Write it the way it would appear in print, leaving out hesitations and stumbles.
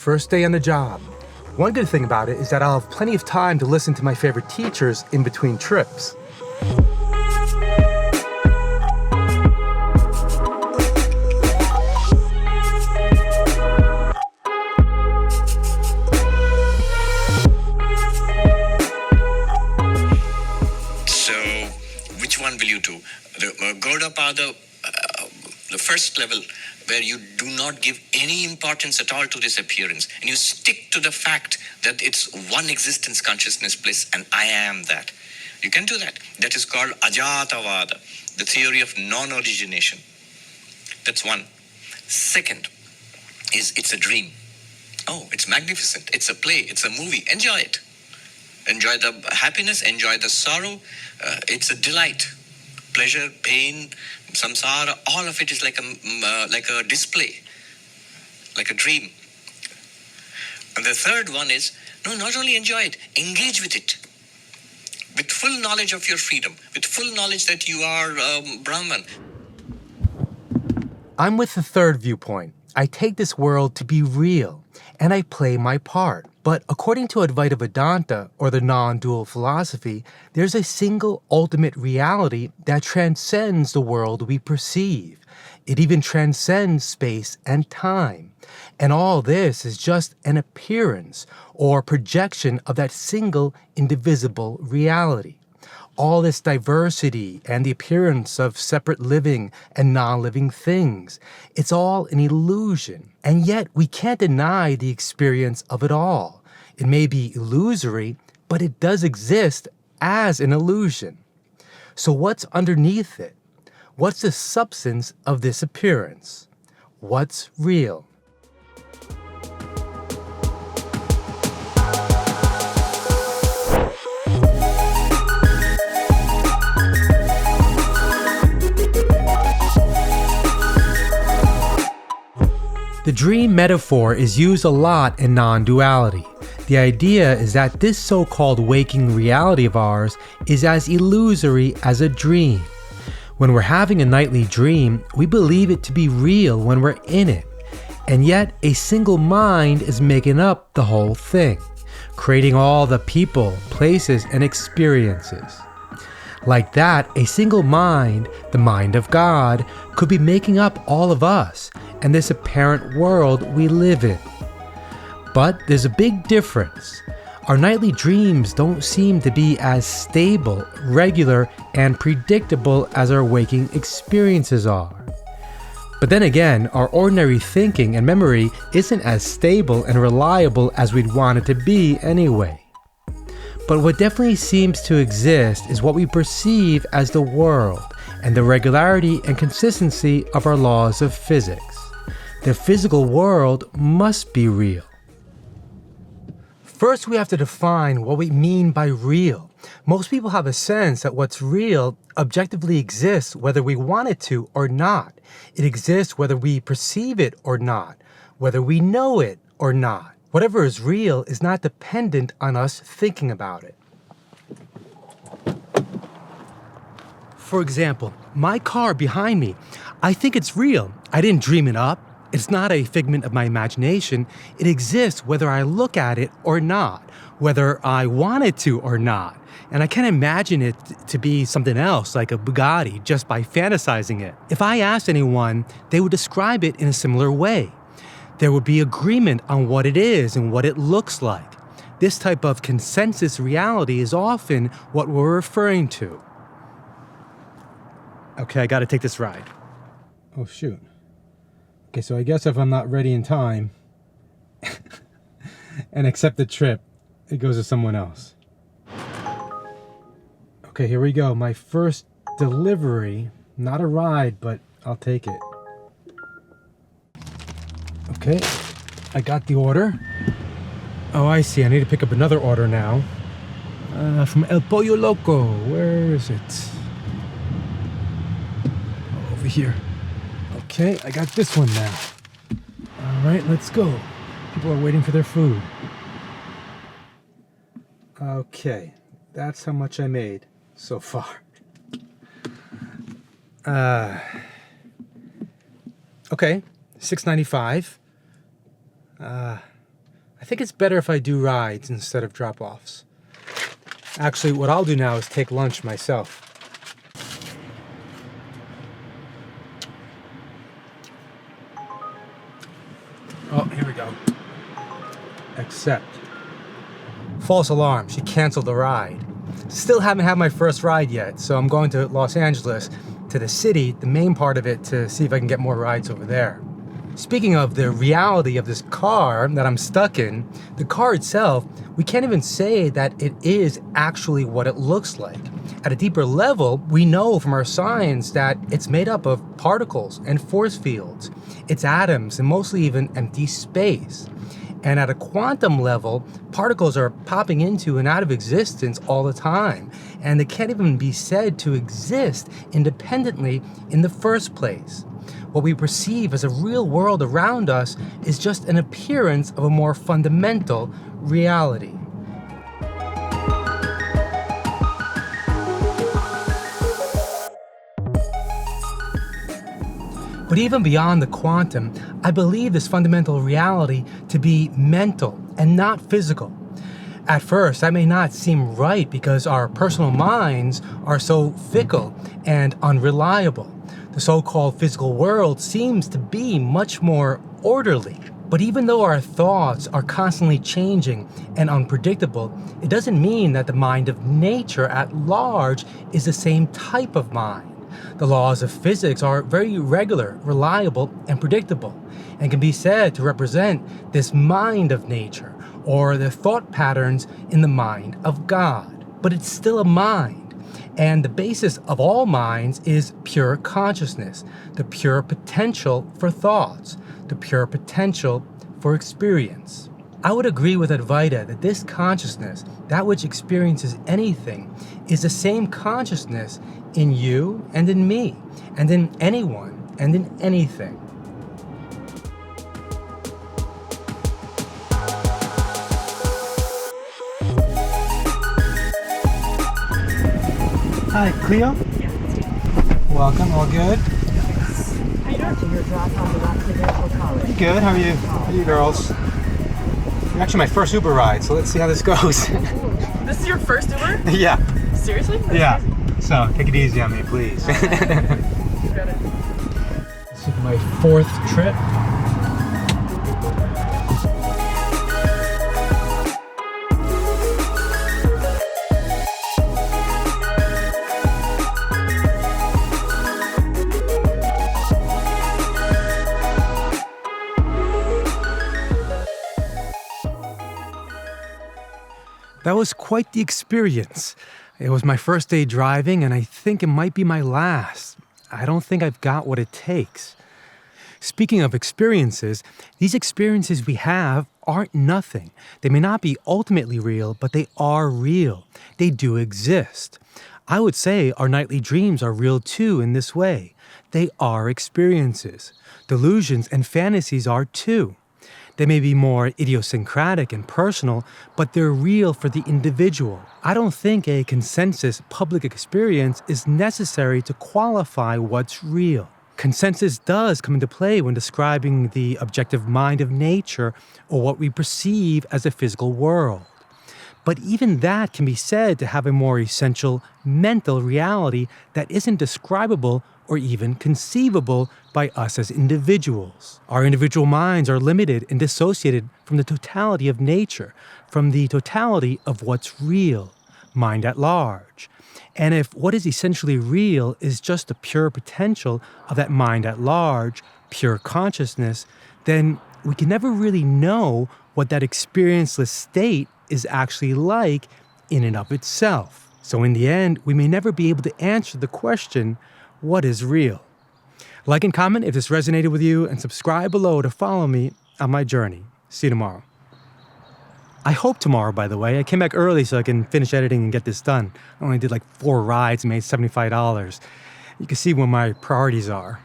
First day on the job. One good thing about it is that I'll have plenty of time to listen to my favorite teachers in between trips. So, which one will you do? The Gaudapada, the first level, where you do not give any importance at all to this appearance, and you stick to the fact that it's one existence consciousness bliss, and I am that. You can do that. That is called Ajatavada, the theory of non-origination. That's one. Second is it's a dream. Oh, it's magnificent. It's a play. It's a movie. Enjoy it. Enjoy the happiness. Enjoy the sorrow. It's a delight. Pleasure, pain, samsara, all of it is like a display, like a dream. And the third one is, no, not only enjoy it, engage with it. With full knowledge of your freedom, with full knowledge that you are Brahman. I'm with the third viewpoint. I take this world to be real, and I play my part. But according to Advaita Vedanta, or the non-dual philosophy, there's a single ultimate reality that transcends the world we perceive. It even transcends space and time. And all this is just an appearance or projection of that single indivisible reality. All this diversity and the appearance of separate living and non-living things, it's all an illusion. And yet we can't deny the experience of it all. It may be illusory, but it does exist as an illusion. So what's underneath it? What's the substance of this appearance? What's real? The dream metaphor is used a lot in non-duality. The idea is that this so-called waking reality of ours is as illusory as a dream. When we're having a nightly dream, we believe it to be real when we're in it. And yet, a single mind is making up the whole thing, creating all the people, places, and experiences. Like that, a single mind, the mind of God, could be making up all of us and this apparent world we live in. But there's a big difference. Our nightly dreams don't seem to be as stable, regular, and predictable as our waking experiences are. But then again, our ordinary thinking and memory isn't as stable and reliable as we'd want it to be anyway. But what definitely seems to exist is what we perceive as the world and the regularity and consistency of our laws of physics. The physical world must be real. First, we have to define what we mean by real. Most people have a sense that what's real objectively exists whether we want it to or not. It exists whether we perceive it or not, whether we know it or not. Whatever is real is not dependent on us thinking about it. For example, my car behind me, I think it's real. I didn't dream it up. It's not a figment of my imagination. It exists whether I look at it or not, whether I want it to or not. And I can't imagine it to be something else, like a Bugatti, just by fantasizing it. If I asked anyone, they would describe it in a similar way. There would be agreement on what it is and what it looks like. This type of consensus reality is often what we're referring to. Okay, I gotta take this ride. Oh, shoot. Okay, so I guess if I'm not ready in time and accept the trip, it goes to someone else. Okay, here we go. My first delivery. Not a ride, but I'll take it. Okay, I got the order. Oh, I see. I need to pick up another order now. From El Pollo Loco. Where is it? Oh, over here. Okay, I got this one now. All right, let's go. People are waiting for their food. Okay, that's how much I made so far. Okay, $6.95. I think it's better if I do rides instead of drop-offs. Actually, what I'll do now is take lunch myself. Oh, here we go. Accept. False alarm, she canceled the ride. Still haven't had my first ride yet, so I'm going to Los Angeles, to the city, the main part of it, to see if I can get more rides over there. Speaking of the reality of this car that I'm stuck in, the car itself, we can't even say that it is actually what it looks like. At a deeper level, we know from our science that it's made up of particles and force fields. It's atoms and mostly even empty space. And at a quantum level, particles are popping into and out of existence all the time. And they can't even be said to exist independently in the first place. What we perceive as a real world around us is just an appearance of a more fundamental reality. But even beyond the quantum, I believe this fundamental reality to be mental and not physical. At first, that may not seem right because our personal minds are so fickle and unreliable. The so-called physical world seems to be much more orderly. But even though our thoughts are constantly changing and unpredictable, it doesn't mean that the mind of nature at large is the same type of mind. The laws of physics are very regular, reliable, and predictable, and can be said to represent this mind of nature, or the thought patterns in the mind of God. But it's still a mind. And the basis of all minds is pure consciousness, the pure potential for thoughts, the pure potential for experience. I would agree with Advaita that this consciousness, that which experiences anything, is the same consciousness in you and in me, and in anyone and in anything. Hi, Cleo? Yeah, it's Steve. Welcome, all good? How you doing? Your drop on the Advaita College. Good, how are you? How are you girls? You're actually my first Uber ride, so let's see how this goes. This is your first Uber? Yeah. Seriously? That's Yeah. crazy. So, take it easy on me, please. You got it. This is my fourth trip. That was quite the experience. It was my first day driving, and I think it might be my last. I don't think I've got what it takes. Speaking of experiences, these experiences we have aren't nothing. They may not be ultimately real, but they are real. They do exist. I would say our nightly dreams are real too in this way. They are experiences. Delusions and fantasies are too. They may be more idiosyncratic and personal, but they're real for the individual. I don't think a consensus public experience is necessary to qualify what's real. Consensus does come into play when describing the objective mind of nature or what we perceive as a physical world. But even that can be said to have a more essential mental reality that isn't describable or even conceivable by us as individuals. Our individual minds are limited and dissociated from the totality of nature, from the totality of what's real, mind at large. And if what is essentially real is just the pure potential of that mind at large, pure consciousness, then we can never really know what that experienceless state is actually like in and of itself. So in the end, we may never be able to answer the question, what is real? Like and comment if this resonated with you, and subscribe below to follow me on my journey. See you tomorrow. I hope tomorrow, by the way. I came back early so I can finish editing and get this done. I only did like 4 rides and made $75. You can see where my priorities are.